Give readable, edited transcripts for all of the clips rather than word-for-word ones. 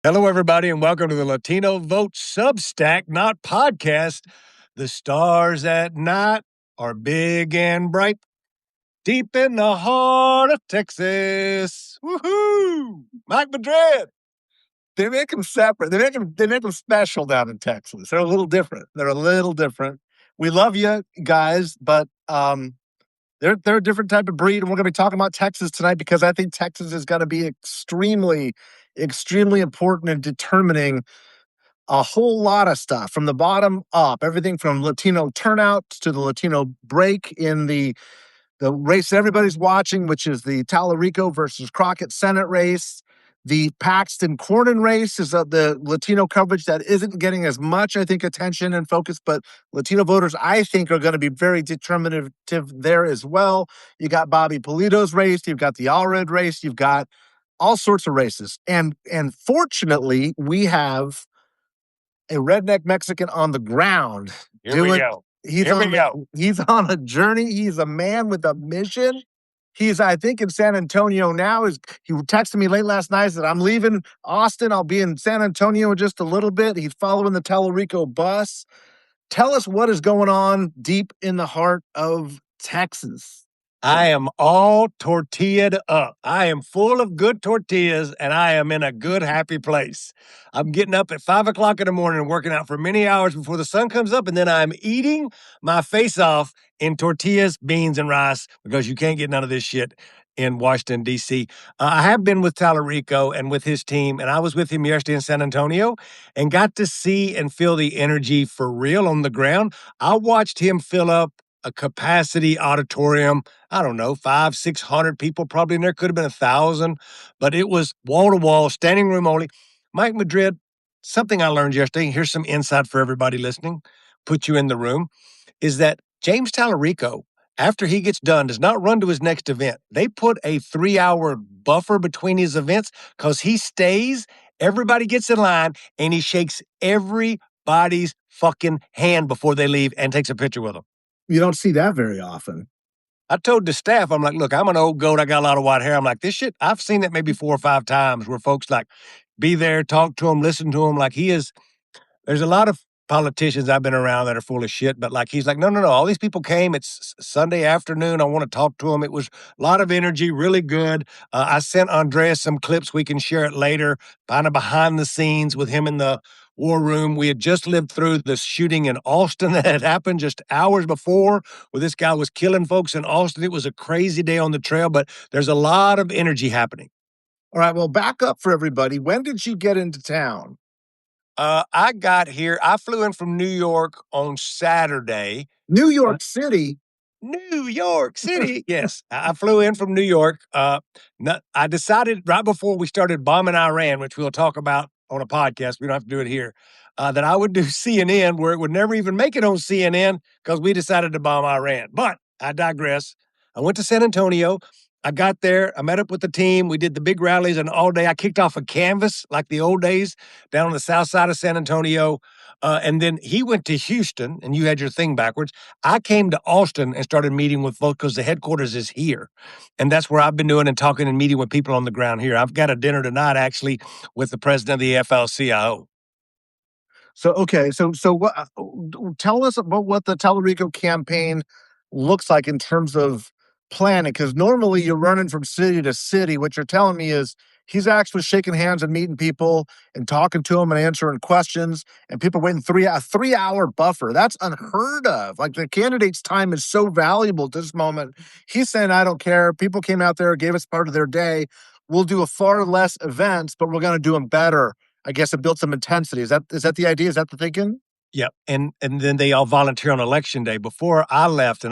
Hello, everybody, and welcome to the Latino Vote Substack, not podcast. The stars at night are big and bright, deep in the heart of Texas. Woohoo! Mike Madrid. They make them separate. They make them special down in Texas. They're a little different. We love you guys, but they're a different type of breed, and we're going to be talking about Texas tonight because I think Texas is going to be extremely, extremely important in determining a whole lot of stuff from the bottom up. Everything from Latino turnout to the Latino break in the race everybody's watching, which is the Talarico versus Crockett Senate race. The Paxton Cornyn race is the Latino coverage that isn't getting as much, I think, attention and focus, but Latino voters, I think, are going to be very determinative there as well. You got Bobby Polito's race, you've got the Allred race, you've got all sorts of races. And fortunately, we have a redneck Mexican on the ground. Here we go. He's on a journey. He's a man with a mission. He's, I think, in San Antonio now. He texted me late last night that I'm leaving Austin. I'll be in San Antonio in just a little bit. He's following the Talarico bus. Tell us what is going on deep in the heart of Texas. I am all tortillaed up. I am full of good tortillas, and I am in a good, happy place. I'm getting up at 5 o'clock in the morning and working out for many hours before the sun comes up, and then I'm eating my face off in tortillas, beans, and rice because you can't get none of this shit in Washington, D.C. I have been with Talarico and with his team, and I was with him yesterday in San Antonio and got to see and feel the energy for real on the ground. I watched him fill up a capacity auditorium. I don't know, 500-600 people probably in there. Could have been 1,000, but it was wall to wall, standing room only. Mike Madrid, something I learned yesterday. Here's some insight for everybody listening. Put you in the room. Is that James Talarico, after he gets done, does not run to his next event. They put a 3-hour buffer between his events because he stays. Everybody gets in line and he shakes everybody's fucking hand before they leave and takes a picture with them. You don't see that very often. I told the staff, I'm like, look, I'm an old goat. I got a lot of white hair. I'm like, this shit, I've seen that maybe 4 or 5 times where folks like be there, talk to him, listen to him. Like there's a lot of politicians I've been around that are full of shit, but like, he's like, no. All these people came. It's Sunday afternoon. I want to talk to them. It was a lot of energy, really good. I sent Andreas some clips. We can share it later, kind of behind the scenes with him in the war room. We had just lived through the shooting in Austin that had happened just hours before, where this guy was killing folks in Austin. It was a crazy day on the trail, but there's a lot of energy happening. All right, well, back up for everybody. When did you get into town? I got here. I flew in from New York on Saturday. New York City? New York City. Yes, I flew in from New York. I decided right before we started bombing Iran, which we'll talk about on a podcast. We don't have to do it here. That I would do CNN, where it would never even make it on CNN because we decided to bomb Iran. But I digress. I went to San Antonio. I got there. I met up with the team. We did the big rallies, and all day I kicked off a canvas like the old days down on the south side of San Antonio. And then he went to Houston, and you had your thing backwards. I came to Austin and started meeting with folks because the headquarters is here. And that's where I've been doing and talking and meeting with people on the ground here. I've got a dinner tonight, actually, with the president of the FL-CIO. So, okay. So what? Tell us about what the Talarico campaign looks like in terms of planning. Because normally you're running from city to city. What you're telling me is he's actually shaking hands and meeting people and talking to them and answering questions. And people waiting a 3-hour buffer. That's unheard of. Like, the candidate's time is so valuable at this moment. He's saying, I don't care. People came out there, gave us part of their day. We'll do a far less events, but we're going to do them better. I guess it built some intensity. Is that the idea? Is that the thinking? Yep. And then they all volunteer on election day. Before I left,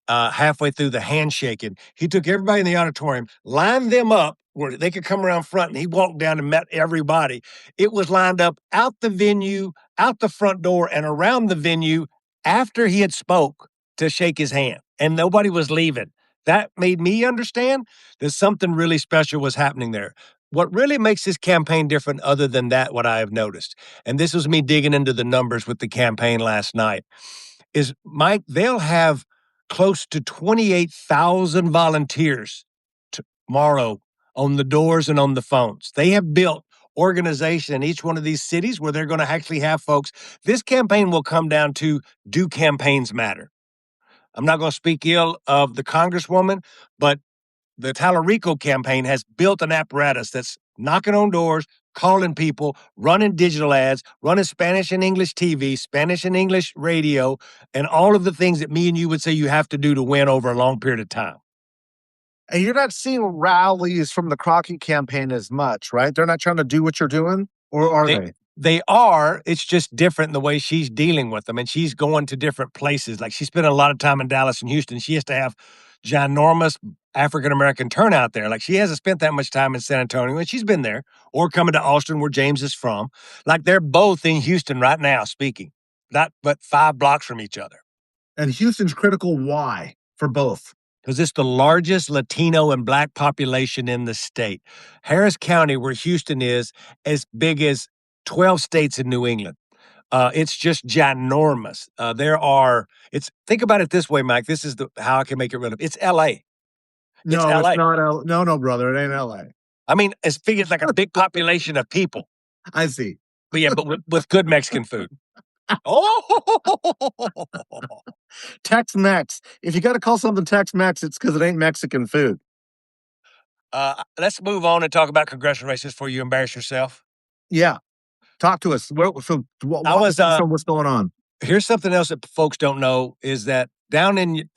halfway through the handshaking, he took everybody in the auditorium, lined them up where they could come around front, and he walked down and met everybody. It was lined up out the venue, out the front door, and around the venue after he had spoke to shake his hand, and nobody was leaving. That made me understand that something really special was happening there. What really makes this campaign different, other than that, what I have noticed, and this was me digging into the numbers with the campaign last night, is, Mike, they'll have close to 28,000 volunteers tomorrow on the doors and on the phones. They have built organization in each one of these cities where they're going to actually have folks. This campaign will come down to, do campaigns matter? I'm not going to speak ill of the Congresswoman, but the Talarico campaign has built an apparatus that's knocking on doors, calling people, running digital ads, running Spanish and English TV, Spanish and English radio, and all of the things that me and you would say you have to do to win over a long period of time. And you're not seeing rallies from the Crockett campaign as much, right? They're not trying to do what you're doing, or are they? They are. It's just different in the way she's dealing with them. And she's going to different places. Like, she spent a lot of time in Dallas and Houston. She has to have ginormous African-American turnout there. Like, she hasn't spent that much time in San Antonio, and she's been there, or coming to Austin where James is from. Like, they're both in Houston right now speaking, not but 5 blocks from each other. And Houston's critical. Why? For both. Because it's the largest Latino and Black population in the state. Harris County, where Houston is, as big as 12 states in New England. It's just ginormous. Think about it this way, Mike. This is how I can make it relevant. It's LA. No, LA. it's not. No, brother. It ain't LA. I mean, it's figured like a big population of people. I see. But yeah, but with good Mexican food. Oh, Tex-Mex. If you got to call something Tex-Mex, it's because it ain't Mexican food. Let's move on and talk about congressional races before you embarrass yourself. Yeah. Talk to us. What's going on? Here's something else that folks don't know is that down in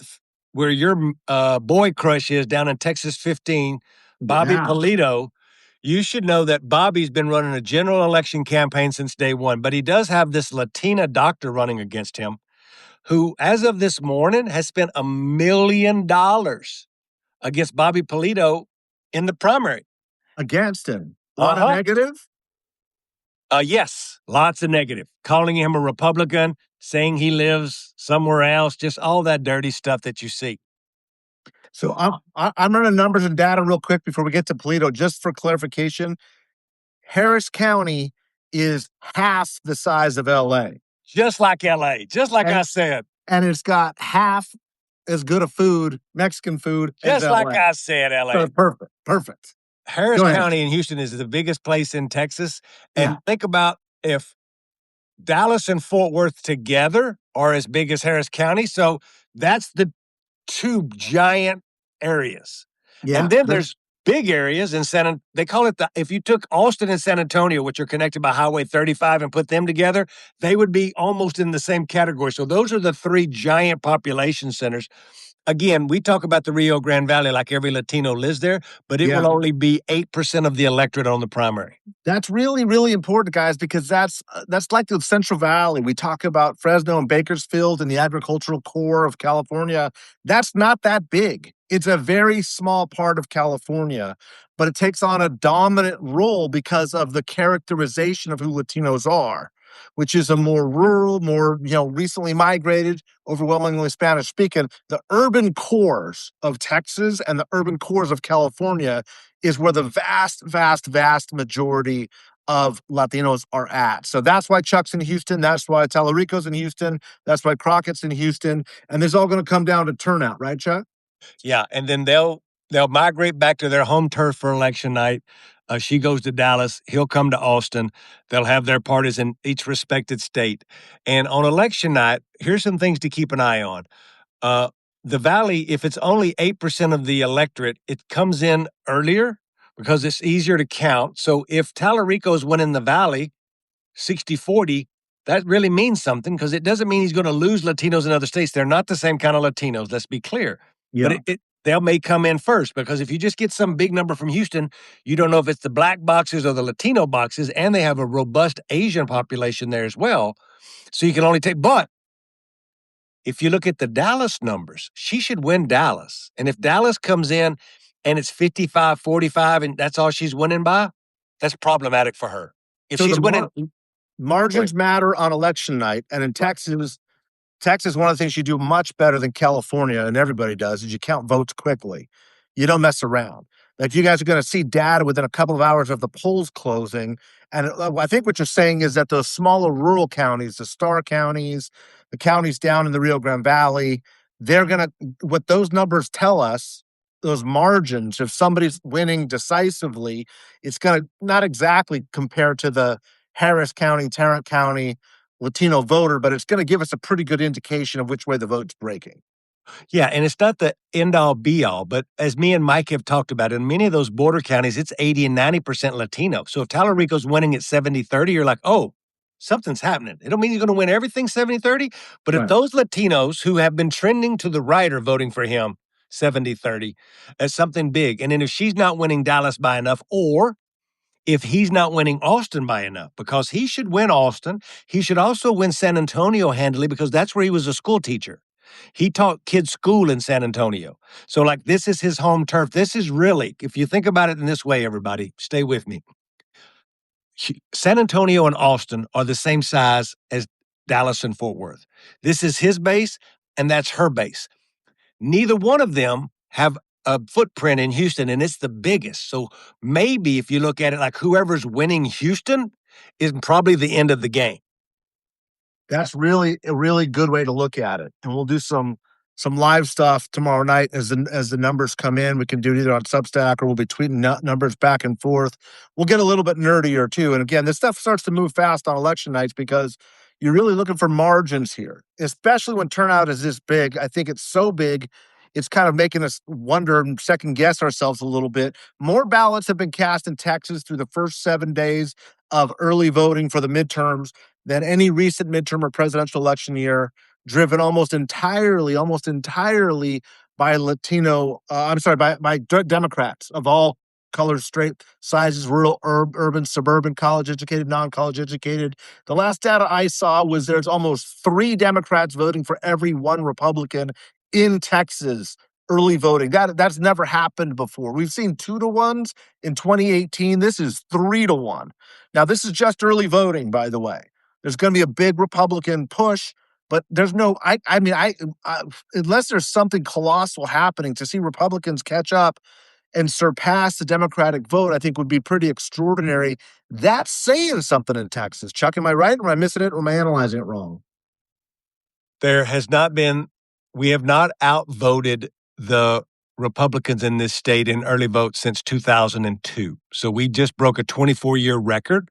where your boy crush is, down in Texas 15, Bobby Polito, you should know that Bobby's been running a general election campaign since day one, but he does have this Latina doctor running against him who, as of this morning, has spent $1 million against Bobby Polito in the primary. Against him? A lot of negative? Yes, lots of negative. Calling him a Republican, saying he lives somewhere else, just all that dirty stuff that you see. So I'm running numbers and data real quick before we get to Polito, just for clarification. Harris County is half the size of LA. Just like LA, just like I said. And it's got half as good a food, Mexican food, just as like LA. I said, LA. So perfect. Harris County in Houston is the biggest place in Texas. And think about if Dallas and Fort Worth together are as big as Harris County. So that's the 2 giant areas. Yeah. And then there's big areas in they call it if you took Austin and San Antonio, which are connected by Highway 35, and put them together, they would be almost in the same category. So those are the 3 giant population centers. Again, we talk about the Rio Grande Valley like every Latino lives there, but it will only be 8% of the electorate on the primary. That's really, really important, guys, because that's like the Central Valley. We talk about Fresno and Bakersfield and the agricultural core of California. That's not that big. It's a very small part of California, but it takes on a dominant role because of the characterization of who Latinos are, which is a more rural, more recently migrated, overwhelmingly Spanish speaking. The urban cores of Texas and the urban cores of California is where the vast, vast, vast majority of Latinos are at. So that's why Chuck's in Houston. That's why Talarico's in Houston. That's why Crockett's in Houston. And this is all going to come down to turnout, right, Chuck? Yeah, and then they'll migrate back to their home turf for election night. She goes to Dallas. He'll come to Austin. They'll have their parties in each respected state. And on election night, here's some things to keep an eye on. The Valley, if it's only 8% of the electorate, it comes in earlier because it's easier to count. So if Talarico's winning the Valley 60-40, that really means something because it doesn't mean he's going to lose Latinos in other states. They're not the same kind of Latinos, let's be clear. Yeah. But they may come in first because if you just get some big number from Houston, you don't know if it's the Black boxes or the Latino boxes, and they have a robust Asian population there as well. So you can only take, but if you look at the Dallas numbers, she should win Dallas. And if Dallas comes in and it's 55-45 and that's all she's winning by, that's problematic for her. If she's winning. Margins matter on election night. And in Texas, one of the things you do much better than California, and everybody does, is you count votes quickly. You don't mess around. Like, you guys are going to see data within a couple of hours of the polls closing. And I think what you're saying is that those smaller rural counties, the star counties, the counties down in the Rio Grande Valley, what those numbers tell us, those margins, if somebody's winning decisively, it's going to not exactly compare to the Harris County, Tarrant County Latino voter, but it's going to give us a pretty good indication of which way the vote's breaking. Yeah, and it's not the end all be all, but as me and Mike have talked about, in many of those border counties, it's 80 and 90% Latino. So if Talarico's winning at 70-30, you're like, oh, something's happening. It don't mean he's going to win everything 70-30, but if Right. those Latinos who have been trending to the right are voting for him 70-30, that's something big. And then if she's not winning Dallas by enough, or if he's not winning Austin by enough, because he should win Austin. He should also win San Antonio handily because that's where he was a school teacher. He taught kids school in San Antonio. So, like, this is his home turf. This is really, if you think about it in this way, everybody, stay with me. San Antonio and Austin are the same size as Dallas and Fort Worth. This is his base, and that's her base. Neither one of them have a footprint in Houston, and it's the biggest. So maybe if you look at it like whoever's winning Houston is probably the end of the game. That's really a really good way to look at it. And we'll do some live stuff tomorrow night as the numbers come in. We can do it either on Substack or we'll be tweeting numbers back and forth. We'll get a little bit nerdier too. And again, this stuff starts to move fast on election nights because you're really looking for margins here, especially when turnout is this big. I think it's so big, it's kind of making us wonder and second guess ourselves a little bit. More ballots have been cast in Texas through the first 7 days of early voting for the midterms than any recent midterm or presidential election year, driven almost entirely by Latino, by Democrats of all colors, straight sizes, rural, urban, suburban, college educated, non-college educated. The last data I saw was there's almost 3 Democrats voting for every 1 Republican in Texas early voting. That's never happened before. We've seen 2-to-1s in 2018. This is 3-to-1. Now, this is just early voting, by the way. There's going to be a big Republican push, but there's no, unless there's something colossal happening to see Republicans catch up and surpass the Democratic vote, I think would be pretty extraordinary. That's saying something in Texas. Chuck, am I right? Or am I missing it? Or am I analyzing it wrong? There has not been, we have not outvoted the Republicans in this state in early vote since 2002. So we just broke a 24-year record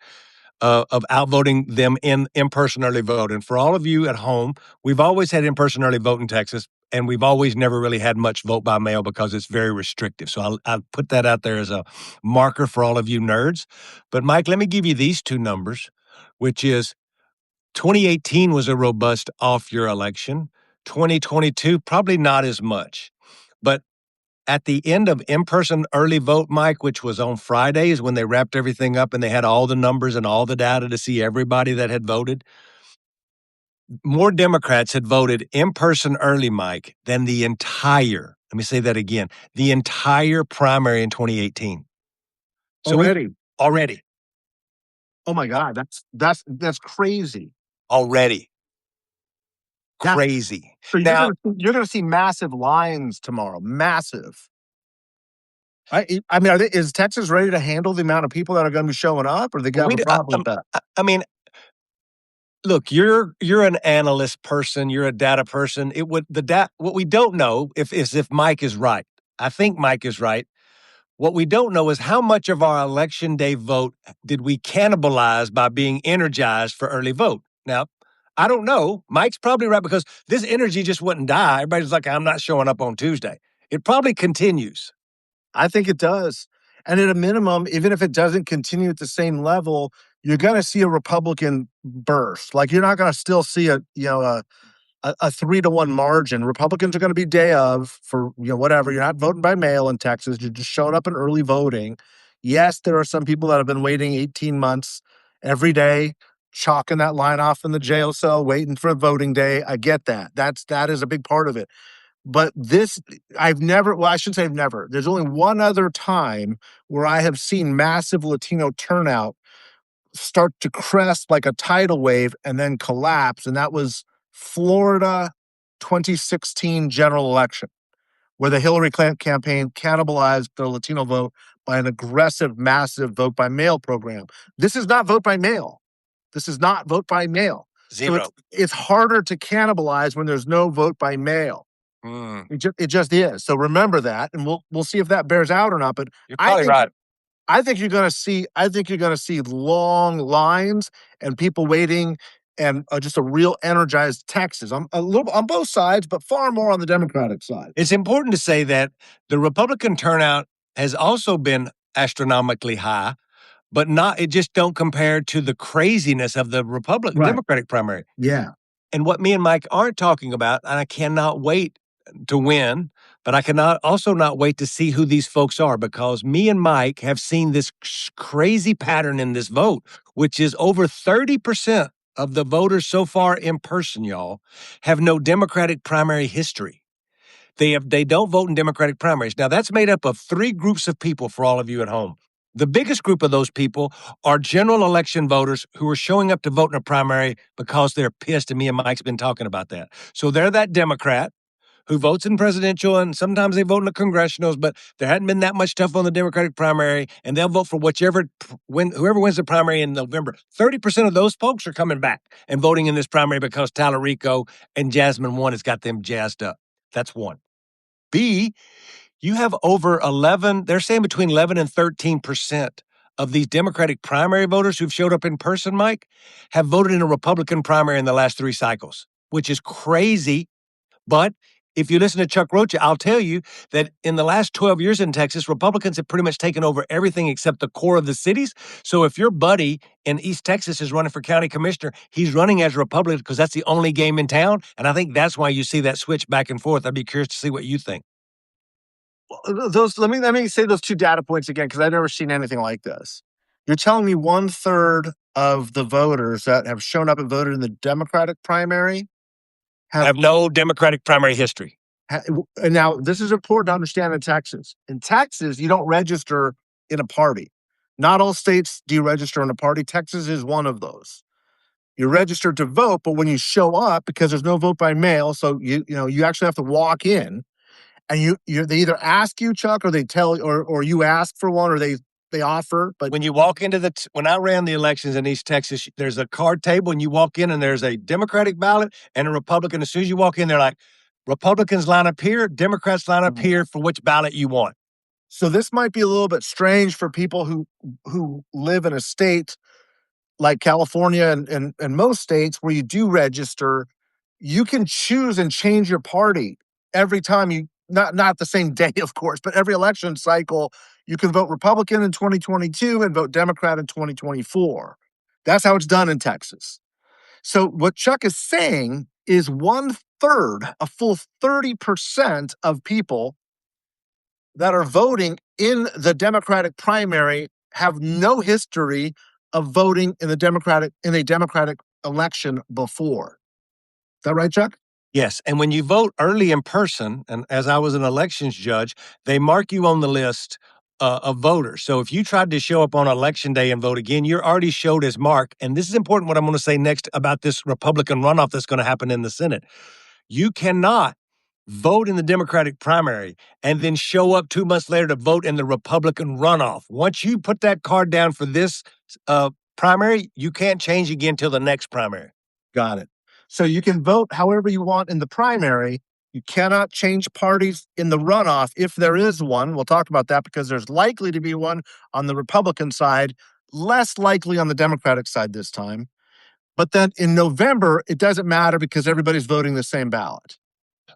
of outvoting them in in-person early vote. And for all of you at home, we've always had in-person early vote in Texas, and we've always never really had much vote by mail because it's very restrictive. So I'll put that out there as a marker for all of you nerds. But Mike, let me give you these 2 numbers, which is 2018 was a robust off-year election. 2022, probably not as much. But at the end of in-person early vote, Mike, which was on Fridays when they wrapped everything up and they had all the numbers and all the data to see everybody that had voted, more Democrats had voted in-person early, Mike, than the entire, let me say that again, the entire primary in 2018. So already. Oh my God, that's crazy. Already. Crazy. So you're going to see massive lines tomorrow. Massive. I mean, is Texas ready to handle the amount of people that are going to be showing up, or they got a problem with that? I mean, look, you're an analyst person. You're a data person. What we don't know is if Mike is right. I think Mike is right. What we don't know is how much of our election day vote did we cannibalize by being energized for early vote. Now, I don't know. Mike's probably right because this energy just wouldn't die. Everybody's like, I'm not showing up on Tuesday. It probably continues. I think it does. And at a minimum, even if it doesn't continue at the same level, you're going to see a Republican burst. Like, you're not going to still see a 3-to-1 margin. Republicans are going to be day of for, whatever. You're not voting by mail in Texas. You're just showing up in early voting. Yes, there are some people that have been waiting 18 months every day, chalking that line off in the jail cell, waiting for voting day. I get that. That is a big part of it. But I shouldn't say I've never. There's only one other time where I have seen massive Latino turnout start to crest like a tidal wave and then collapse. And that was Florida 2016 general election, where the Hillary Clinton campaign cannibalized the Latino vote by an aggressive, massive vote by mail program. This is not vote by mail. Zero. So it's harder to cannibalize when there's no vote by mail. Mm, It just is. So remember that, and we'll see if that bears out or not. But you're I probably think right. I think you're gonna see long lines and people waiting, and just a real energized Texas. I'm a little on both sides, but far more on the Democratic side. It's important to say that the Republican turnout has also been astronomically high, but not it just don't compare to the craziness of the Right. Democratic primary. Yeah. And what me and Mike aren't talking about, and I cannot wait to win, but I cannot also not wait to see who these folks are because me and Mike have seen this crazy pattern in this vote, which is over 30% of the voters so far in person, y'all, have no Democratic primary history. They don't vote in Democratic primaries. Now that's made up of three groups of people for all of you at home. The biggest group of those people are general election voters who are showing up to vote in a primary because they're pissed, and me and Mike's been talking about that. So they're that Democrat who votes in presidential, and sometimes they vote in the congressionals, but there hadn't been that much stuff on the Democratic primary, and they'll vote for whoever wins the primary in November. 30% of those folks are coming back and voting in this primary because Talarico and Jasmine One has got them jazzed up. That's one. B, you have over 11, they're saying between 11 and 13% of these Democratic primary voters who've showed up in person, Mike, have voted in a Republican primary in the last 3 cycles, which is crazy. But if you listen to Chuck Rocha, I'll tell you that in the last 12 years in Texas, Republicans have pretty much taken over everything except the core of the cities. So if your buddy in East Texas is running for county commissioner, he's running as a Republican because that's the only game in town. And I think that's why you see that switch back and forth. I'd be curious to see what you think. Those let me say those two data points again because I've never seen anything like this. You're telling me 1/3 of the voters that have shown up and voted in the Democratic primary I have, have no Democratic primary history. and now this is important to understand in Texas. In Texas, you don't register in a party. Not all states do you register in a party. Texas is one of those. You're registered to vote, but when you show up, because there's no vote by mail, so you actually have to walk in. And they either ask you, Chuck, or they tell, or you ask for one, or they offer. But When you walk into when I ran the elections in East Texas, there's a card table and you walk in and there's a Democratic ballot and a Republican. As soon as you walk in, they're like, Republicans line up here, Democrats line up here for which ballot you want. so this might be a little bit strange for people who live in a state like California and most states where you do register. You can choose and change your party every time you not the same day, of course, but every election cycle, you can vote Republican in 2022 and vote Democrat in 2024. That's how it's done in Texas. So what Chuck is saying is 1/3, a full 30% of people that are voting in the Democratic primary have no history of voting in a Democratic election before. Is that right, Chuck? Yes, and when you vote early in person, and as I was an elections judge, they mark you on the list of voters. So if you tried to show up on election day and vote again, you're already showed as marked. And this is important what I'm going to say next about this Republican runoff that's going to happen in the Senate. You cannot vote in the Democratic primary and then show up 2 months later to vote in the Republican runoff. Once you put that card down for this primary, you can't change again till the next primary. Got it. So you can vote however you want in the primary. You cannot change parties in the runoff if there is one. We'll talk about that because there's likely to be one on the Republican side, less likely on the Democratic side this time. But then in November, it doesn't matter because everybody's voting the same ballot.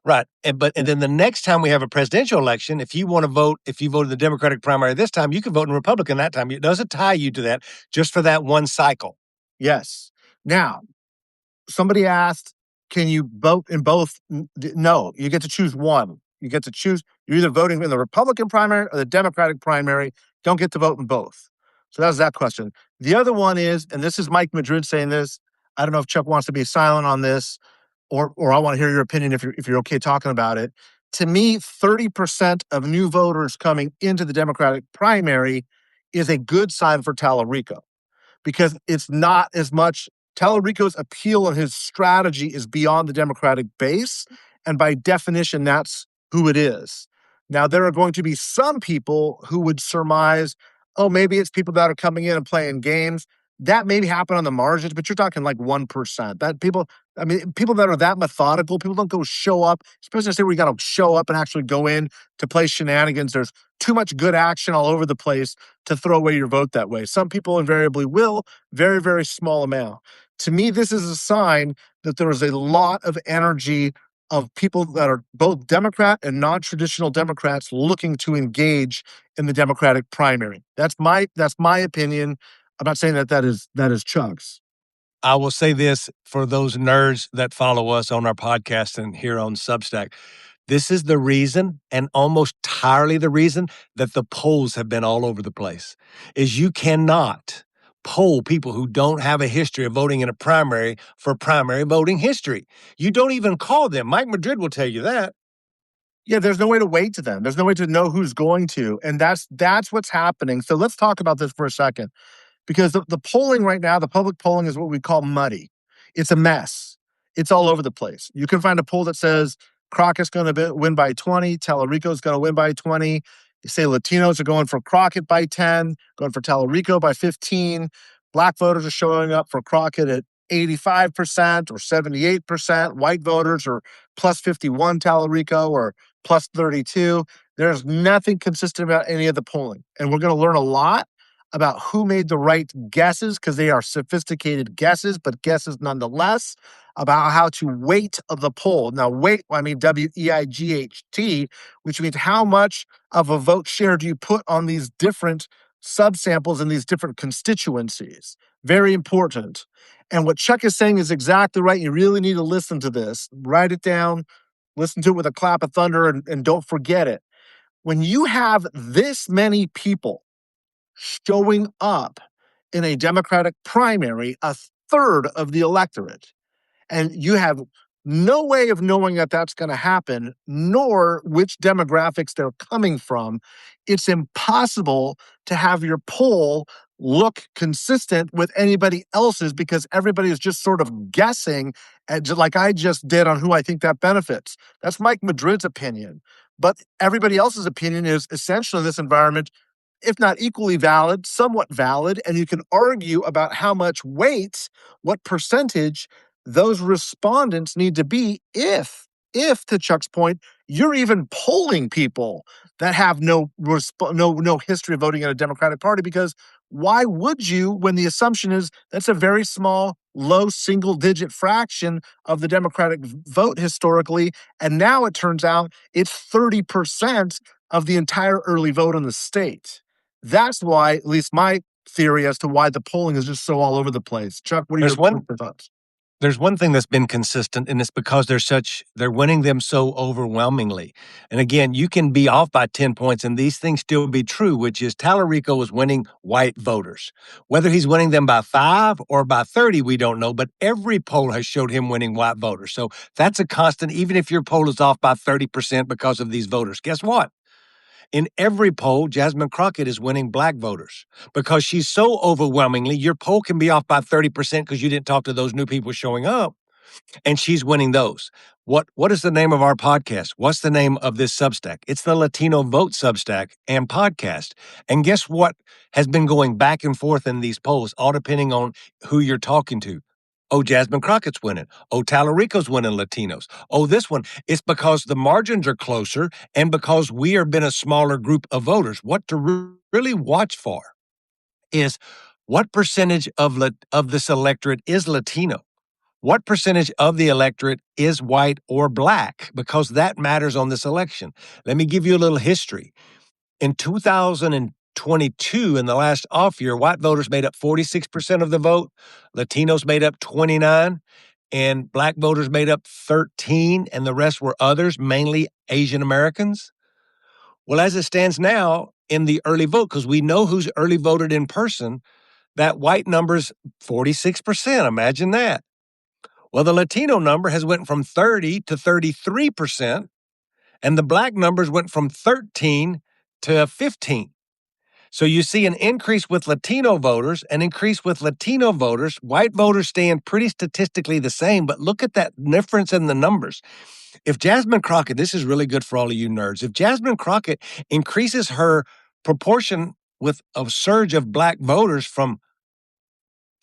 Right. And then the next time we have a presidential election, if you want to vote, if you voted the Democratic primary this time, you can vote in Republican that time. It doesn't tie you to that just for that one cycle. Yes. Now, somebody asked, can you vote in both? No, you get to choose one. You get to choose. You're either voting in the Republican primary or the Democratic primary. Don't get to vote in both. So that was that question. The other one is, and this is Mike Madrid saying this. I don't know if Chuck wants to be silent on this, or I want to hear your opinion if you're okay talking about it. To me, 30% of new voters coming into the Democratic primary is a good sign for Talarico because it's not as much. Talarico's appeal and his strategy is beyond the Democratic base. And by definition, that's who it is. Now, there are going to be some people who would surmise, oh, maybe it's people that are coming in and playing games. That may happen on the margins, but you're talking like 1%. I mean, people that are that methodical, people don't go show up, especially say we got to show up and actually go in to play shenanigans. There's too much good action all over the place to throw away your vote that way. Some people invariably will, very, very small amount. To me, this is a sign that there is a lot of energy of people that are both Democrat and non-traditional Democrats looking to engage in the Democratic primary. That's my opinion. I'm not saying that is Chuck's. I will say this for those nerds that follow us on our podcast and here on Substack. This is the reason, and almost entirely the reason, that the polls have been all over the place, is you cannot poll people who don't have a history of voting in a primary for primary voting history. You don't even call them. Mike Madrid will tell you that. Yeah, there's no way to weight to them. There's no way to know who's going to, and that's what's happening. So let's talk about this for a second. Because the polling right now, the public polling is what we call muddy. It's a mess. It's all over the place. You can find a poll that says Crockett's going to win by 20, Talarico's going to win by 20. You say Latinos are going for Crockett by 10, going for Talarico by 15. Black voters are showing up for Crockett at 85% or 78%. White voters are plus 51 Talarico or plus 32. There's nothing consistent about any of the polling. And we're going to learn a lot about who made the right guesses, because they are sophisticated guesses, but guesses nonetheless, about how to weight the poll. Now, weight, I mean WEIGHT, which means how much of a vote share do you put on these different subsamples in these different constituencies. Very important. And what Chuck is saying is exactly right. You really need to listen to this. Write it down, listen to it with a clap of thunder, and don't forget it. When you have this many people showing up in a Democratic primary, a third of the electorate, and you have no way of knowing that that's going to happen, nor which demographics they're coming from, it's impossible to have your poll look consistent with anybody else's, because everybody is just sort of guessing, like I just did, on who I think that benefits. That's Mike Madrid's opinion. But everybody else's opinion is essentially in this environment, if not equally valid, somewhat valid, and you can argue about how much weight, what percentage those respondents need to be if, to Chuck's point, you're even polling people that have no history of voting in a Democratic Party, because why would you, when the assumption is that's a very small, low single-digit fraction of the Democratic vote historically, and now it turns out it's 30% of the entire early vote in the state. That's why, at least my theory as to why the polling is just so all over the place. Chuck, what are There's your one thoughts? There's one thing that's been consistent, and it's because they're winning them so overwhelmingly. And again, you can be off by 10 points and these things still be true, which is Talarico is winning white voters. Whether he's winning them by 5 or by 30, we don't know, but every poll has showed him winning white voters. So that's a constant, even if your poll is off by 30% because of these voters. Guess what? In every poll, Jasmine Crockett is winning black voters because she's so overwhelmingly, your poll can be off by 30% because you didn't talk to those new people showing up, and she's winning those. What is the name of our podcast? What's the name of this Substack? It's the Latino Vote Substack and podcast. And guess what has been going back and forth in these polls, all depending on who you're talking to? Oh, Jasmine Crockett's winning. Oh, Talarico's winning Latinos. Oh, this one. It's because the margins are closer and because we are been a smaller group of voters. What to really watch for is what percentage of this electorate is Latino? What percentage of the electorate is white or black? Because that matters on this election. Let me give you a little history. In 2022, in the last off year, white voters made up 46% of the vote, Latinos made up 29, and black voters made up 13, and the rest were others, mainly Asian Americans. Well, as it stands now in the early vote, because we know who's early voted in person, that white number's 46%. Imagine that. Well, the Latino number has went from 30 to 33%, and the black numbers went from 13 to 15. So you see an increase with Latino voters, an increase with Latino voters. White voters staying pretty statistically the same, but look at that difference in the numbers. If Jasmine Crockett, this is really good for all of you nerds, if Jasmine Crockett increases her proportion with a surge of black voters from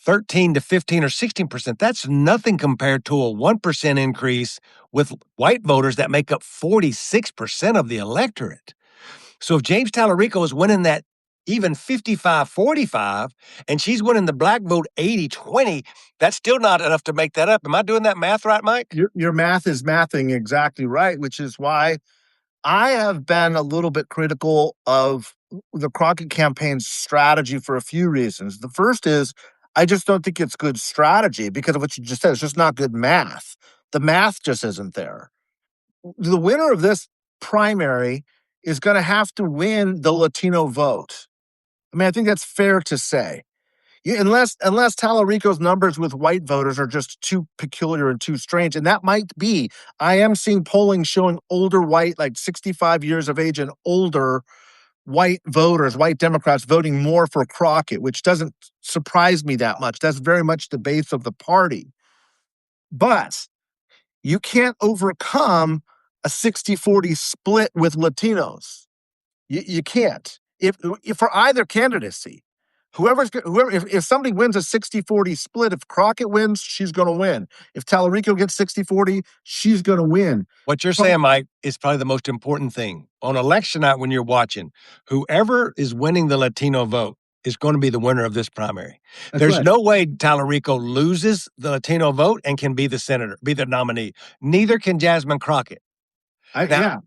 13 to 15 or 16%. That's nothing compared to a 1% increase with white voters that make up 46% of the electorate. So if James Talarico is winning that even 55-45, and she's winning the black vote 80-20, that's still not enough to make that up. Am I doing that math right, Mike? Your math is mathing exactly right, which is why I have been a little bit critical of the Crockett campaign's strategy for a few reasons. The first is I just don't think it's good strategy because of what you just said. It's just not good math. The math just isn't there. The winner of this primary is going to have to win the Latino vote. I mean, I think that's fair to say. Unless Talarico's numbers with white voters are just too peculiar and too strange, and that might be. I am seeing polling showing older white, like 65 years of age and older white voters, white Democrats voting more for Crockett, which doesn't surprise me that much. That's very much the base of the party. But you can't overcome a 60-40 split with Latinos. You can't. If for either candidacy, whoever if somebody wins a 60-40 split, if Crockett wins, she's going to win. If Talarico gets 60-40, she's going to win. What you're saying, Mike, is probably the most important thing. On election night when you're watching, whoever is winning the Latino vote is going to be the winner of this primary. There's no way Talarico loses the Latino vote and can be the senator, be the nominee. Neither can Jasmine Crockett. Right,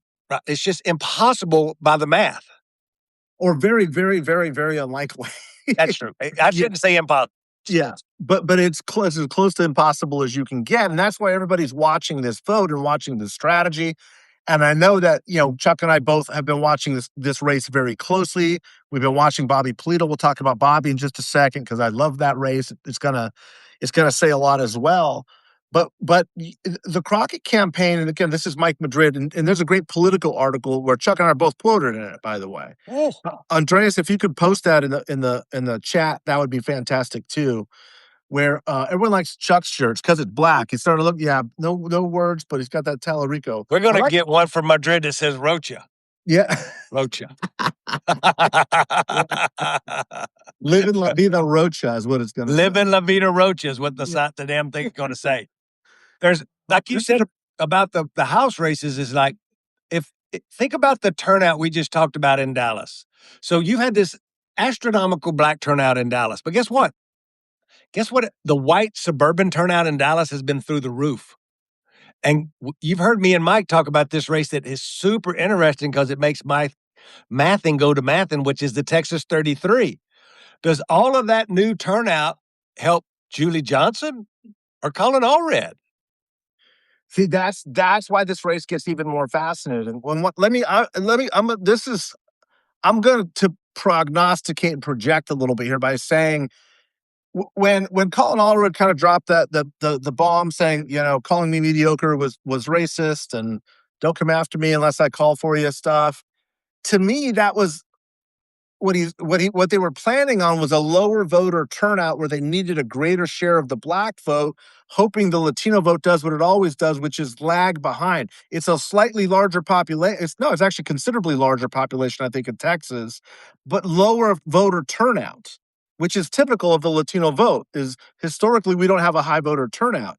it's just impossible by the math. Or very, very, very, very unlikely. That's true. I shouldn't say impossible. Yeah, but it's as close to impossible as you can get, and that's why everybody's watching this vote and watching the strategy. And I know that Chuck and I both have been watching this race very closely. We've been watching Bobby Polito. We'll talk about Bobby in just a second because I love that race. It's gonna say a lot as well. But the Crockett campaign, and again, this is Mike Madrid, and there's a great Politico article where Chuck and I are both quoted in it, by the way. Oh. Andreas, if you could post that in the chat, that would be fantastic too. Where everyone likes Chuck's shirts because it's black. He's starting to look, no words, but he's got that Talarico. We're going to get one from Madrid that says Rocha. Yeah. Rocha. Live in La Vida Rocha is what it's going to say. Live in La Vida Rocha is what the damn thing's going to say. There's, like you said about the House races, is like, think about the turnout we just talked about in Dallas. So you had this astronomical black turnout in Dallas, but guess what? The white suburban turnout in Dallas has been through the roof. And you've heard me and Mike talk about this race that is super interesting because it makes my mathing go to mathing, which is the Texas 33. Does all of that new turnout help Julie Johnson or Colin Allred? See, that's why this race gets even more fascinating. I'm going to prognosticate and project a little bit here by saying when Colin Allred kind of dropped the bomb saying, calling me mediocre was racist and don't come after me unless I call for you stuff. To me, that was what they were planning on was a lower voter turnout where they needed a greater share of the black vote, hoping the Latino vote does what it always does, which is lag behind. It's a slightly larger population. It's actually considerably larger population, I think, in Texas, but lower voter turnout, which is typical of the Latino vote. Is historically we don't have a high voter turnout.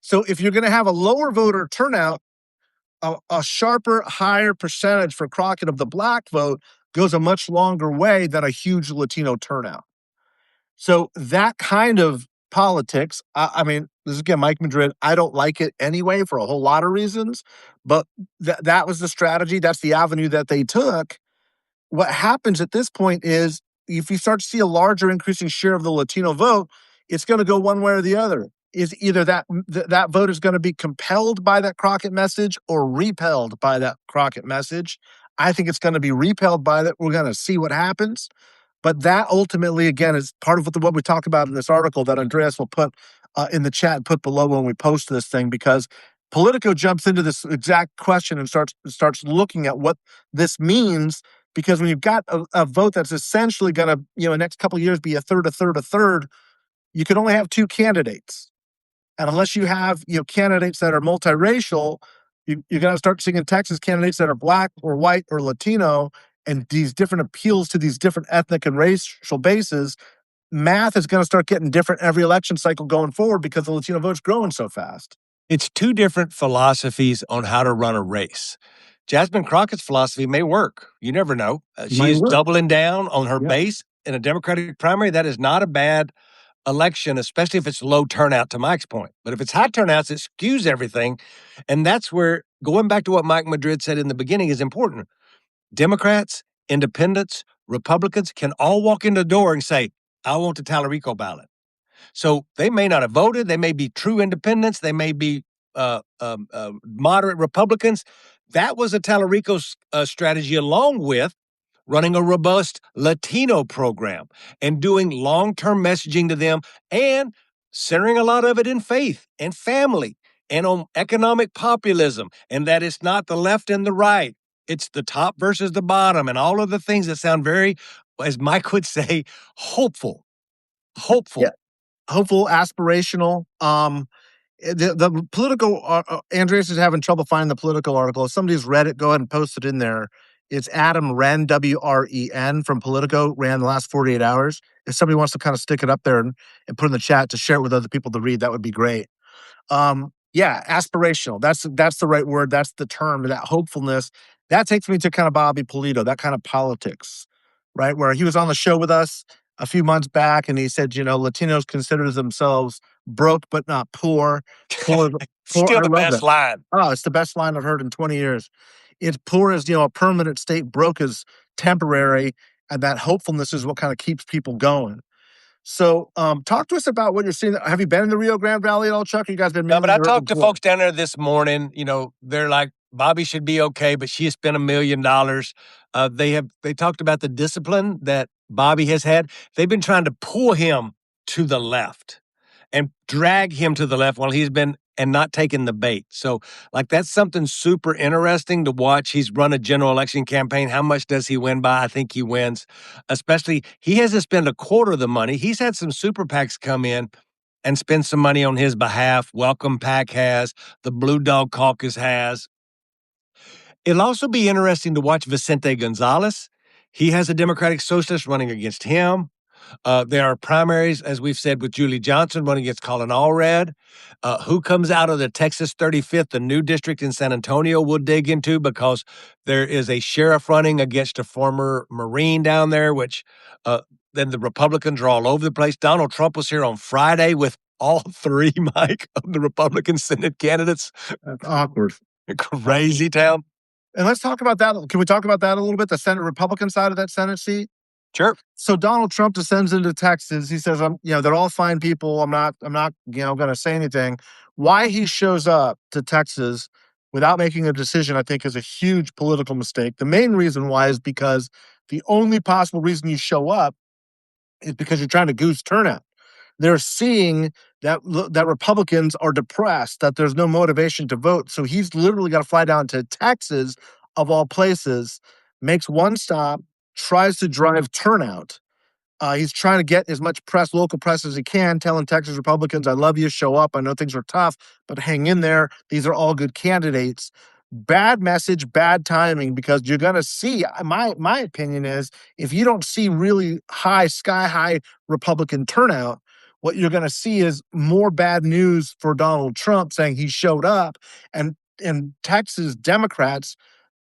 So if you're going to have a lower voter turnout, a sharper, higher percentage for Crockett of the black vote goes a much longer way than a huge Latino turnout. So that kind of politics, I mean, this is again, Mike Madrid, I don't like it anyway for a whole lot of reasons, but that was the strategy. That's the avenue that they took. What happens at this point is if you start to see a larger increasing share of the Latino vote, it's going to go one way or the other. Is either that vote is going to be compelled by that Crockett message or repelled by that Crockett message. I think it's going to be repelled by that. We're going to see what happens. But that ultimately, again, is part of what we talk about in this article that Andreas will put in the chat and put below when we post this thing, because Politico jumps into this exact question and starts looking at what this means. Because when you've got a vote that's essentially going to, in the next couple of years be a third, you can only have two candidates. And unless you have, candidates that are multiracial, you're going to start seeing in Texas candidates that are black or white or Latino, and these different appeals to these different ethnic and racial bases. math is going to start getting different every election cycle going forward because the Latino vote's growing so fast. It's two different philosophies on how to run a race. Jasmine Crockett's philosophy may work. You never know. She Might is work. doubling down on her Yeah. base in a Democratic primary. That is not a bad election, especially if it's low turnout, to Mike's point. But if it's high turnouts, it skews everything. And that's where going back to what Mike Madrid said in the beginning is important. Democrats, independents, Republicans can all walk in the door and say, I want the Talarico ballot. So they may not have voted. They may be true independents. They may be moderate Republicans. That was a Talarico strategy, along with running a robust Latino program and doing long-term messaging to them and centering a lot of it in faith and family and on economic populism, and that it's not the left and the right. It's the top versus the bottom and all of the things that sound very, as Mike would say, hopeful. Hopeful. Yeah. Hopeful, aspirational. The political Andreas is having trouble finding the political article. If somebody's read it, go ahead and post it in there. It's Adam Wren, WREN from Politico, ran the last 48 hours. If somebody wants to kind of stick it up there and put in the chat to share it with other people to read, that would be great. Yeah, aspirational. That's the right word. That's the term. That hopefulness. That takes me to kind of Bobby Polito, that kind of politics, right? Where he was on the show with us a few months back, and he said, Latinos consider themselves broke but not poor. Poor, Still I the love best that. line. Oh, it's the best line I've heard in 20 years. It's poor as a permanent state, broke as temporary, and that hopefulness is what kind of keeps people going. So, talk to us about what you're seeing. Have you been in the Rio Grande Valley at all, Chuck? You guys been? No, but I talked to before? folks down there this morning. They're like, Bobby should be okay, but she has spent $1 million. They talked about the discipline that Bobby has had. They've been trying to pull him to the left and drag him to the left while he's been and not taking the bait. So, that's something super interesting to watch. He's run a general election campaign. How much does he win by? I think he wins. Especially, he hasn't spent a quarter of the money. He's had some super PACs come in and spend some money on his behalf. Welcome PAC has, the Blue Dog Caucus has. It'll also be interesting to watch Vicente Gonzalez. He has a Democratic Socialist running against him. There are primaries, as we've said, with Julie Johnson running against Colin Allred. Who comes out of the Texas 35th, the new district in San Antonio, we'll dig into because there is a sheriff running against a former Marine down there, which then the Republicans are all over the place. Donald Trump was here on Friday with all three, Mike, of the Republican Senate candidates. That's awkward. Crazy town. And let's talk about that. Can we talk about that a little bit? The Senate Republican side of that Senate seat? Sure. So Donald Trump descends into Texas. He says, they're all fine people. I'm not, going to say anything. Why he shows up to Texas without making a decision, I think, is a huge political mistake. The main reason why is because the only possible reason you show up is because you're trying to goose turnout. They're seeing that Republicans are depressed, that there's no motivation to vote. So he's literally got to fly down to Texas, of all places, makes one stop, tries to drive turnout. He's trying to get as much press, local press, as he can, telling Texas Republicans, I love you, show up. I know things are tough, but hang in there. These are all good candidates. Bad message, bad timing, because you're going to see, my opinion is, if you don't see really high, sky-high Republican turnout, what you're going to see is more bad news for Donald Trump saying he showed up, and Texas Democrats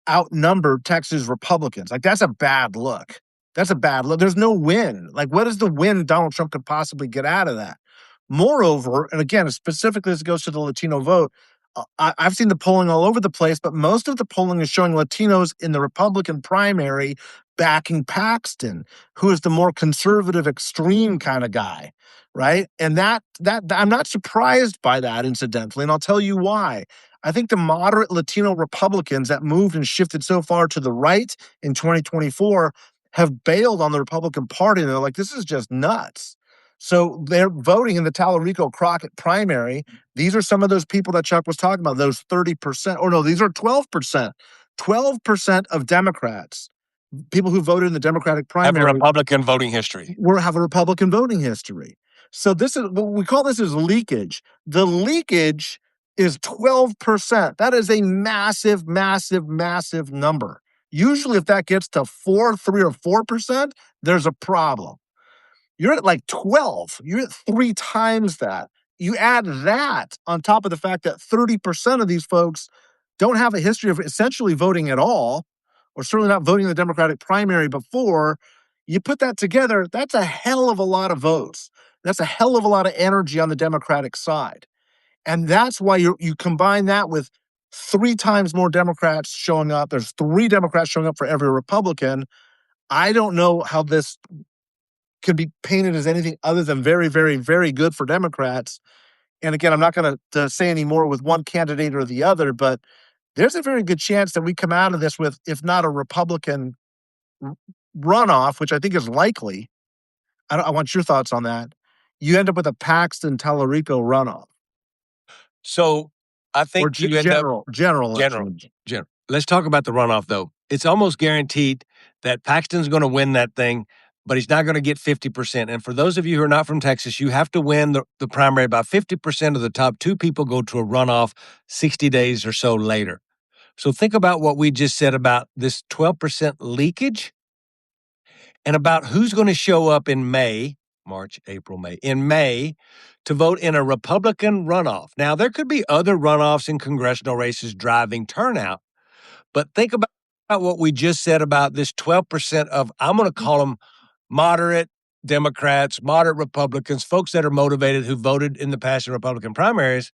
outnumber Texas Republicans. That's a bad look. That's a bad look. There's no win. What is the win Donald Trump could possibly get out of that? Moreover, and again, specifically as it goes to the Latino vote, I've seen the polling all over the place, but most of the polling is showing Latinos in the Republican primary backing Paxton, who is the more conservative, extreme kind of guy, right? And that I'm not surprised by that, incidentally, and I'll tell you why. I think the moderate Latino Republicans that moved and shifted so far to the right in 2024 have bailed on the Republican Party, and they're like, this is just nuts. So they're voting in the Talarico Crockett primary. These are some of those people that Chuck was talking about, those 30%, or no, these are 12%. 12% of Democrats, people who voted in the Democratic primary, have a Republican voting history. Have a Republican voting history. So this is what we call this is leakage. The leakage is 12%. That is a massive, massive, massive number. Usually if that gets to 3 or 4%, there's a problem. you're at like 12. You're at 3 times that. You add that on top of the fact that 30% of these folks don't have a history of essentially voting at all, or certainly not voting in the Democratic primary before. You put that together, that's a hell of a lot of votes. That's a hell of a lot of energy on the Democratic side. And that's why you combine that with 3 times more Democrats showing up. There's 3 Democrats showing up for every Republican. I don't know how this could be painted as anything other than very, very, very good for Democrats. And again, I'm not going to say any more with one candidate or the other, but there's a very good chance that we come out of this with, if not a Republican runoff, which I think is likely. I want your thoughts on that. You end up with a Paxton Talarico runoff. So I Or think you end up general general. election. General. Let's talk about the runoff, though. It's almost guaranteed that Paxton's going to win that thing, but he's not going to get 50%. And for those of you who are not from Texas, you have to win the primary by 50% of the top 2 people go to a runoff 60 days or so later. So think about what we just said about this 12% leakage and about who's going to show up in May, March, April, May, in May to vote in a Republican runoff. Now, there could be other runoffs in congressional races driving turnout, but think about what we just said about this 12% of, I'm going to call them moderate Democrats, moderate Republicans, folks that are motivated who voted in the past in Republican primaries.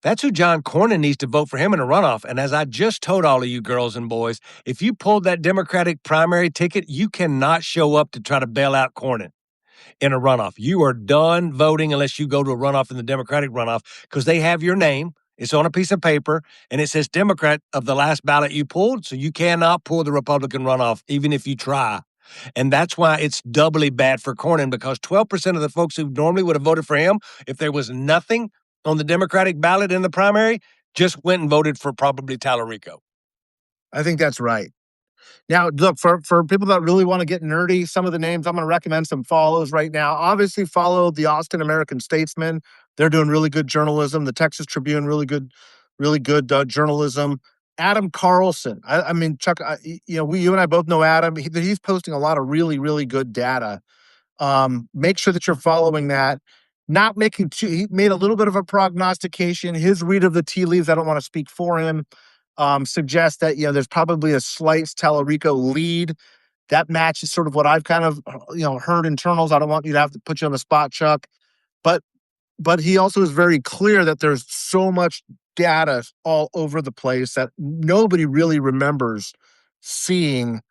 That's who John Cornyn needs to vote for him in a runoff. And as I just told all of you girls and boys, if you pulled that Democratic primary ticket, you cannot show up to try to bail out Cornyn in a runoff. You are done voting unless you go to a runoff in the Democratic runoff because they have your name. It's on a piece of paper, and it says Democrat of the last ballot you pulled, so you cannot pull the Republican runoff, even if you try. And that's why it's doubly bad for Cornyn, because 12% of the folks who normally would have voted for him, if there was nothing on the Democratic ballot in the primary, just went and voted for probably Talarico. I think that's right. Now, look, for people that really want to get nerdy, some of the names I'm going to recommend some follows right now. Obviously, follow the Austin American Statesman. They're doing really good journalism. The Texas Tribune, really good journalism. Adam Carlson. I mean, Chuck, you and I both know Adam. He's posting a lot of really, really good data. Make sure that you're following that. Not making too, he made a little bit of a prognostication. His read of the tea leaves, I don't want to speak for him, suggests that, there's probably a slight Talarico lead. That matches sort of what I've kind of, heard internals. I don't want you to have to put you on the spot, Chuck. But he also is very clear that there's so much data all over the place that nobody really remembers seeing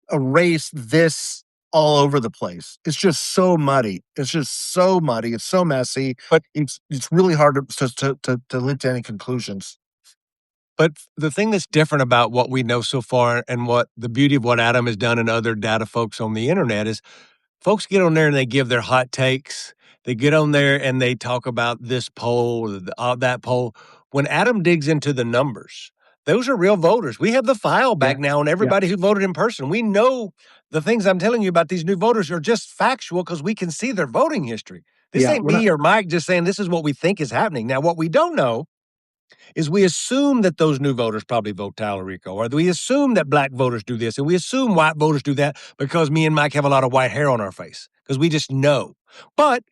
a race this all over the place. It's just so muddy. It's just so muddy. It's so messy. But it's really hard to lead to any conclusions. But the thing that's different about what we know so far and what the beauty of what Adam has done and other data folks on the internet is folks get on there and they give their hot takes. They get on there and they talk about this poll, that poll. When Adam digs into the numbers, those are real voters. We have the file back now on everybody who voted in person. We know the things I'm telling you about these new voters are just factual because we can see their voting history. This ain't me or Mike just saying this is what we think is happening. Now, what we don't know is we assume that those new voters probably vote Talarico, or we assume that black voters do this, and we assume white voters do that because me and Mike have a lot of white hair on our face, because we just know. But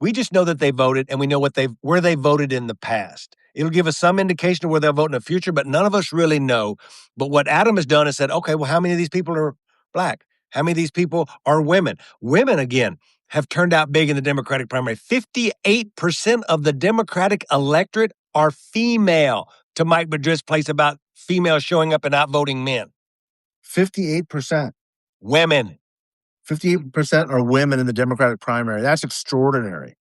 we just know that they voted, and we know where they voted in the past. It'll give us some indication of where they'll vote in the future, but none of us really know. But what Adam has done is said, okay, well, how many of these people are black? How many of these people are women? Women, again, have turned out big in the Democratic primary. 58% of the Democratic electorate are female, to Mike Madrid's place about females showing up and outvoting men. 58%. Women. 58% are women in the Democratic primary. That's extraordinary.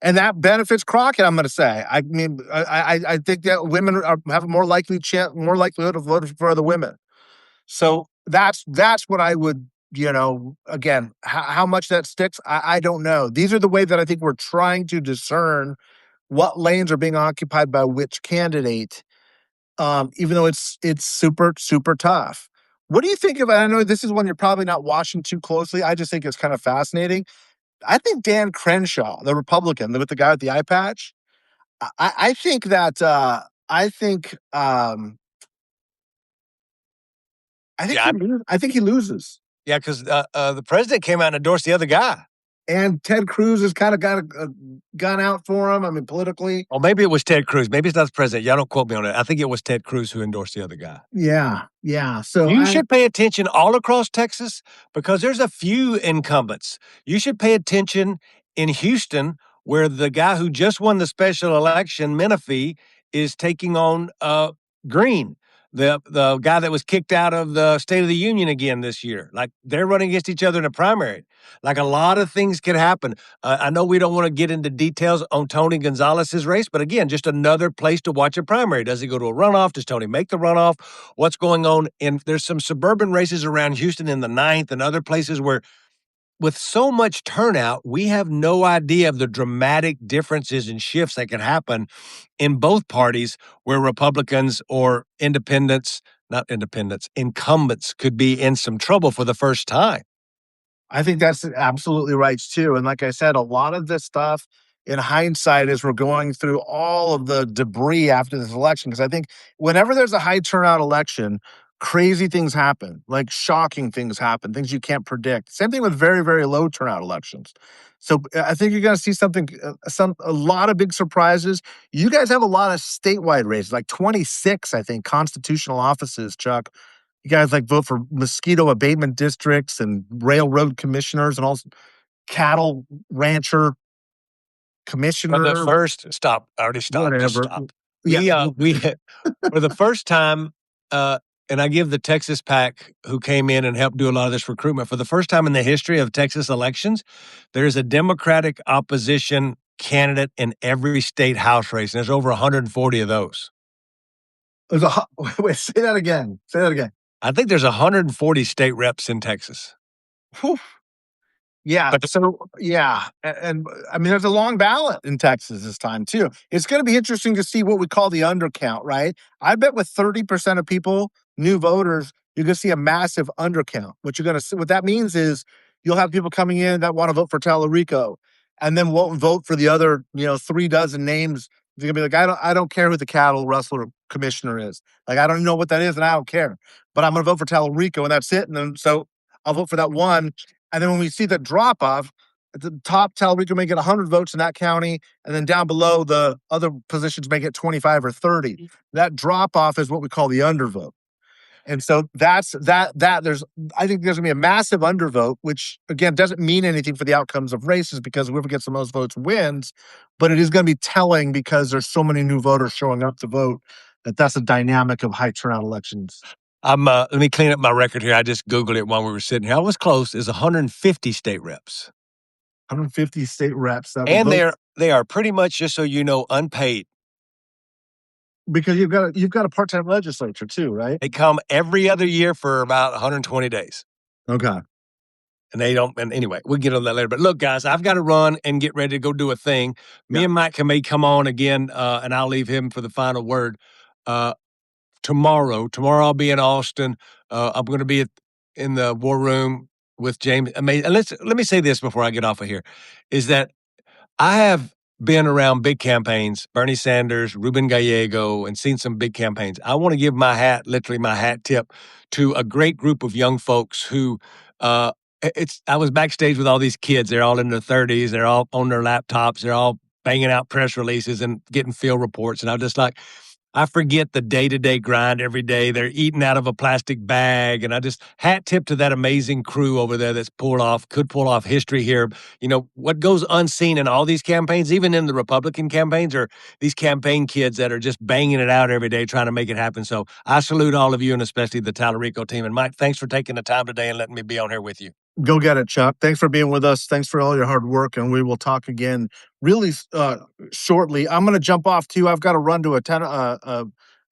And that benefits Crockett, I'm going to say. I mean, I think that women have a more likelihood of voting for other women. So that's what I would, again, how much that sticks, I don't know. These are the way that I think we're trying to discern what lanes are being occupied by which candidate, even though it's super, super tough. What do you think of, I know this is one you're probably not watching too closely. I just think it's kind of fascinating. I think Dan Crenshaw, the Republican, with the guy with the eye patch, I think that, I think he loses. Yeah, because the president came out and endorsed the other guy. And Ted Cruz has kind of got a gun out for him. I mean, politically. Or maybe it was Ted Cruz. Maybe it's not the president. Y'all don't quote me on it. I think it was Ted Cruz who endorsed the other guy. Yeah, yeah. So You should pay attention all across Texas because there's a few incumbents. You should pay attention in Houston, where the guy who just won the special election, Menifee, is taking on Green, the guy that was kicked out of the State of the Union again this year. Like they're running against each other in a primary. Like a lot of things could happen. I know we don't want to get into details on Tony Gonzalez's race, but again, just another place to watch a primary. Does he go to a runoff? Does Tony make the runoff? What's going on? And there's some suburban races around Houston in the 9th and other places where, with so much turnout, we have no idea of the dramatic differences and shifts that can happen in both parties where Republicans or incumbents could be in some trouble for the first time. I think that's absolutely right too. And like I said, a lot of this stuff in hindsight as we're going through all of the debris after this election, because I think whenever there's a high turnout election, crazy things happen, like shocking things happen, things you can't predict. Same thing with very, very low turnout elections. So I think you're going to see a lot of big surprises. You guys have a lot of statewide races, like 26, I think, constitutional offices, Chuck. You guys like vote for mosquito abatement districts and railroad commissioners and all cattle rancher For commissioner. the first stop, I already stopped. Just Whatever. stop. Yeah. We for the first time, and I give the Texas PAC who came in and helped do a lot of this recruitment. For the first time in the history of Texas elections, there's a Democratic opposition candidate in every state House race, and there's over 140 of those. Wait, say that again. Say that again. I think there's 140 state reps in Texas. Whew. Yeah. But So, yeah. And I mean, there's a long ballot in Texas this time, too. It's going to be interesting to see what we call the undercount, right? I bet with 30% of people, new voters, you're going to see a massive undercount. What that means is you'll have people coming in that want to vote for Talarico and then won't vote for the other, 3 dozen names. They're going to be like, I don't care who the cattle rustler commissioner is. Like, I don't know what that is and I don't care. But I'm going to vote for Talarico and that's it. And then so I'll vote for that one. And then when we see the drop off, at the top, Talarico may get 100 votes in that county, and then down below, the other positions may get 25 or 30. That drop off is what we call the undervote. And so I think there's gonna be a massive undervote, which again doesn't mean anything for the outcomes of races because whoever gets the most votes wins, but it is gonna be telling because there's so many new voters showing up to vote that's a dynamic of high turnout elections. let me clean up my record here. I just Googled it while we were sitting here. I was close. It's 150 state reps. 150 state reps. And they are pretty much, just so you know, unpaid. Because you've got a part-time legislature too, right? They come every other year for about 120 days. Okay. And they don't, and anyway, we'll get on that later. But look, guys, I've got to run and get ready to go do a thing. Me and Mike may come on again, and I'll leave him for the final word. Tomorrow I'll be in Austin. I'm going to be in the war room with James. And let me say this before I get off of here, is that I have been around big campaigns, Bernie Sanders, Ruben Gallego, and seen some big campaigns. I want to give my hat tip to a great group of young folks who, I was backstage with all these kids. They're all in their 30s. They're all on their laptops. They're all banging out press releases and getting field reports. And I'm just like, I forget the day-to-day grind every day. They're eating out of a plastic bag. And I just hat tip to that amazing crew over there could pull off history here. You know, what goes unseen in all these campaigns, even in the Republican campaigns, are these campaign kids that are just banging it out every day trying to make it happen. So I salute all of you, and especially the Talarico team. And Mike, thanks for taking the time today and letting me be on here with you. Go get it, Chuck. Thanks for being with us. Thanks for all your hard work, and we will talk again really shortly. I'm going to jump off too. I've got to run to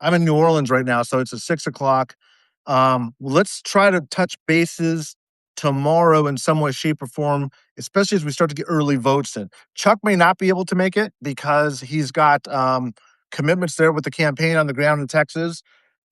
I'm in New Orleans right now, so it's at 6:00. Let's try to touch bases tomorrow in some way, shape, or form, especially as we start to get early votes in. Chuck may not be able to make it because he's got commitments there with the campaign on the ground in Texas.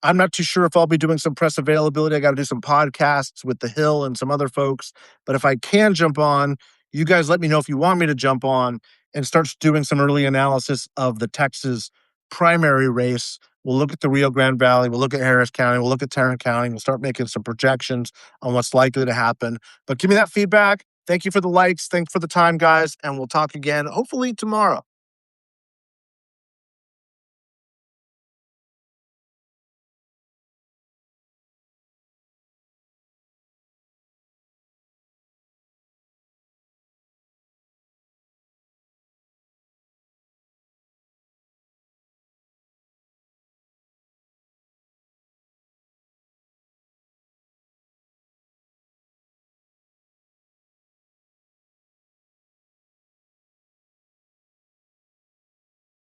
I'm not too sure if I'll be doing some press availability. I got to do some podcasts with The Hill and some other folks. But if I can jump on, you guys let me know if you want me to jump on and start doing some early analysis of the Texas primary race We'll look at the Rio Grande Valley. We'll look at Harris County. We'll look at Tarrant County. We'll start making some projections on what's likely to happen. But give me that feedback. Thank you for the likes. Thanks for the time, guys. And we'll talk again, hopefully tomorrow.